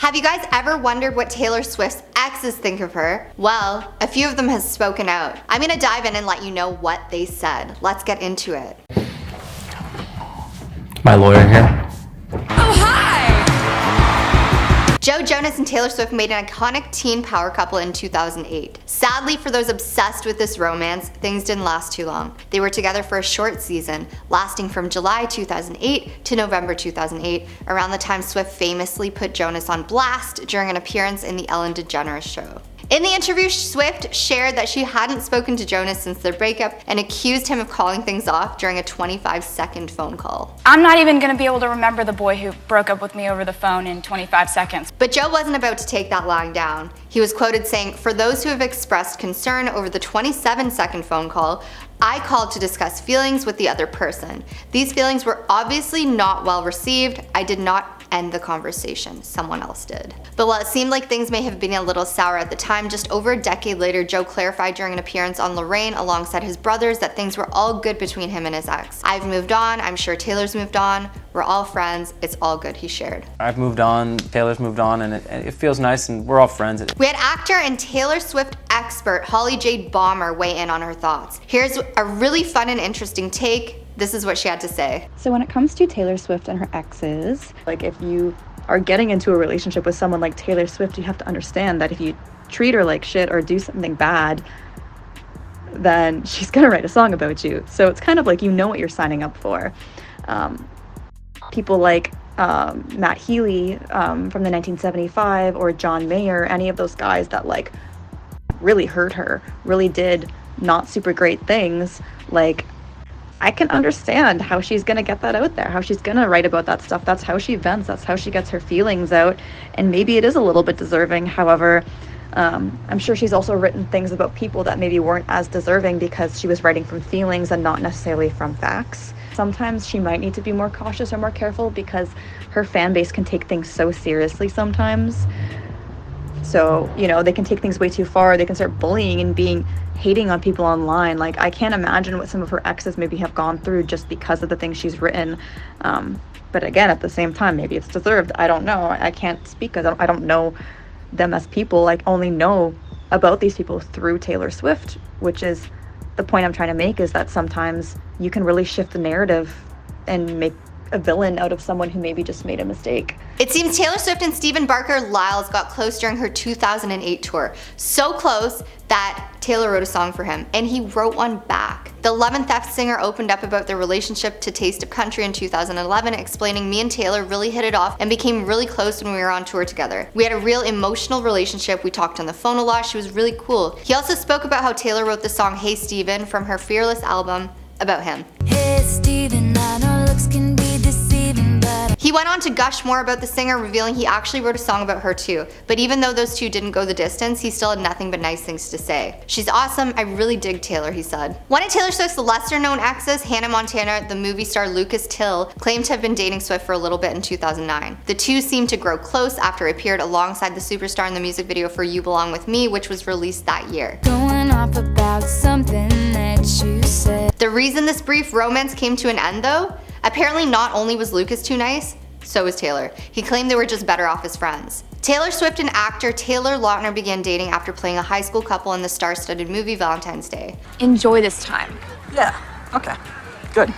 Have you guys ever wondered what Taylor Swift's exes think of her? Well, a few of them has spoken out. I'm gonna dive in and let you know what they said. Let's get into it. My lawyer here. Oh, hi! Joe Jonas and Taylor Swift made an iconic teen power couple in 2008. Sadly, for those obsessed with this romance, things didn't last too long. They were together for a short season, lasting from July 2008 to November 2008, around the time Swift famously put Jonas on blast during an appearance in the Ellen DeGeneres show. In the interview, Swift shared that she hadn't spoken to Jonas since their breakup and accused him of calling things off during a 25-second phone call. I'm not even gonna be able to remember the boy who broke up with me over the phone in 25 seconds. But Joe wasn't about to take that lying down. He was quoted saying, "For those who have expressed concern over the 27-second phone call, I called to discuss feelings with the other person. These feelings were obviously not well received. I did not end the conversation. Someone else did." But while it seemed like things may have been a little sour at the time, just over a decade later, Joe clarified during an appearance on Lorraine alongside his brothers that things were all good between him and his ex. "I've moved on. I'm sure Taylor's moved on. We're all friends. It's all good," he shared. I've moved on, Taylor's moved on, and it feels nice, and we're all friends. We had actor and Taylor Swift expert Holly Jade Balmer weigh in on her thoughts. Here's a really fun and interesting take. This is what she had to say. So when it comes to Taylor Swift and her exes, like if you are getting into a relationship with someone like Taylor Swift, you have to understand that if you treat her like shit or do something bad, then she's gonna write a song about you. So it's kind of like you know what you're signing up for. People like Matt Healy from the 1975 or John Mayer, any of those guys that like really hurt her, really did not super great things, like I can understand how she's gonna get that out there, how she's gonna write about that stuff. That's how she vents, that's how she gets her feelings out, and maybe it is a little bit deserving. However, I'm sure she's also written things about people that maybe weren't as deserving because she was writing from feelings and not necessarily from facts. Sometimes she might need to be more cautious or more careful because her fan base can take things so seriously sometimes. So, you know, they can take things way too far. They can start bullying and hating on people online. Like, I can't imagine what some of her exes maybe have gone through just because of the things she's written. But again, at the same time, maybe it's deserved. I don't know. I can't speak because I don't know them as people. I only know about these people through Taylor Swift, which is the point I'm trying to make, is that sometimes you can really shift the narrative and make a villain out of someone who maybe just made a mistake. It seems Taylor Swift and Stephen Barker Lyles got close during her 2008 tour. So close that Taylor wrote a song for him, and he wrote one back. The 11th F singer opened up about their relationship to Taste of Country in 2011, explaining, "Me and Taylor really hit it off and became really close when we were on tour together. We had a real emotional relationship. We talked on the phone a lot. She was really cool." He also spoke about how Taylor wrote the song Hey Stephen from her Fearless album about him. Hey Stephen, I know looks can be deceiving, but he went on to gush more about the singer, revealing he actually wrote a song about her too. But even though those two didn't go the distance, he still had nothing but nice things to say. "She's awesome. I really dig Taylor," he said. One of Taylor Swift's lesser-known exes, Hannah Montana, the movie star Lucas Till, claimed to have been dating Swift for a little bit in 2009. The two seemed to grow close after it appeared alongside the superstar in the music video for You Belong With Me, which was released that year. going off about something that you said. The reason this brief romance came to an end, though, apparently not only was Lucas too nice, so was Taylor. He claimed they were just better off as friends. Taylor Swift and actor Taylor Lautner began dating after playing a high school couple in the star-studded movie Valentine's Day. Enjoy this time. Yeah, okay, good.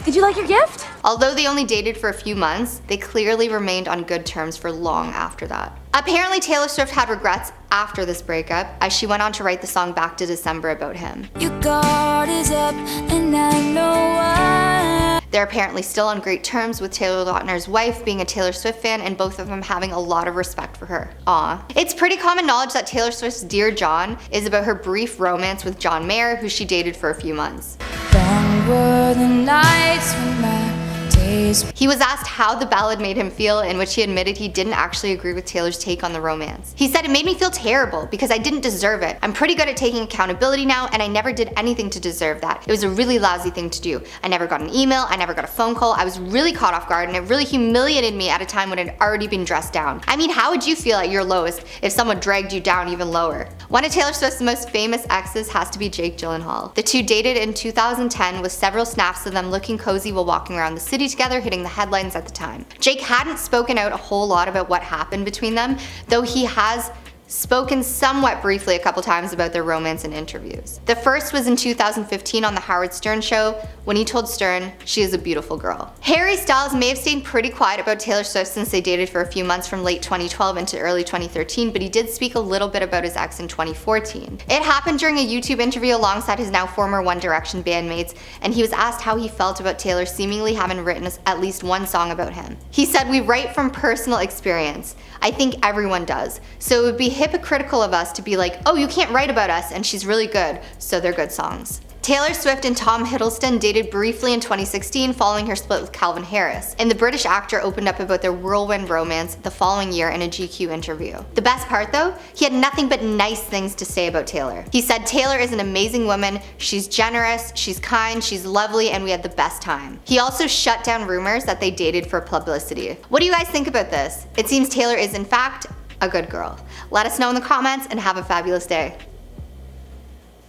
Did you like your gift? Although they only dated for a few months, they clearly remained on good terms for long after that. Apparently, Taylor Swift had regrets after this breakup, as she went on to write the song Back to December about him. Your guard is up, and I know why. They're apparently still on great terms, with Taylor Lautner's wife being a Taylor Swift fan and both of them having a lot of respect for her. Aw. It's pretty common knowledge that Taylor Swift's Dear John is about her brief romance with John Mayer, who she dated for a few months. Long were the nights when my days. He was asked how the ballad made him feel, in which he admitted he didn't actually agree with Taylor's take on the romance. He said, "It made me feel terrible because I didn't deserve it. I'm pretty good at taking accountability now, and I never did anything to deserve that. It was a really lousy thing to do. I never got an email, I never got a phone call. I was really caught off guard, and it really humiliated me at a time when I'd already been dressed down. I mean, how would you feel at your lowest if someone dragged you down even lower?" One of Taylor Swift's most famous exes has to be Jake Gyllenhaal. The two dated in 2010 with several snaps of them looking cozy while walking around the city together, hitting the headlines at the time. Jake hadn't spoken out a whole lot about what happened between them, though he has spoken somewhat briefly a couple times about their romance in interviews. The first was in 2015 on the Howard Stern show when he told Stern she is a beautiful girl. Harry Styles may have stayed pretty quiet about Taylor Swift since they dated for a few months from late 2012 into early 2013, but he did speak a little bit about his ex in 2014. It happened during a YouTube interview alongside his now former One Direction bandmates, and he was asked how he felt about Taylor seemingly having written at least one song about him. He said, "We write from personal experience. I think everyone does. So it would be hypocritical of us to be like, oh, you can't write about us and she's really good, so they're good songs." Taylor Swift and Tom Hiddleston dated briefly in 2016 following her split with Calvin Harris, and the British actor opened up about their whirlwind romance the following year in a GQ interview. The best part though, he had nothing but nice things to say about Taylor. He said, "Taylor is an amazing woman, she's generous, she's kind, she's lovely, and we had the best time." He also shut down rumors that they dated for publicity. What do you guys think about this? It seems Taylor is in fact a good girl. Let us know in the comments and have a fabulous day.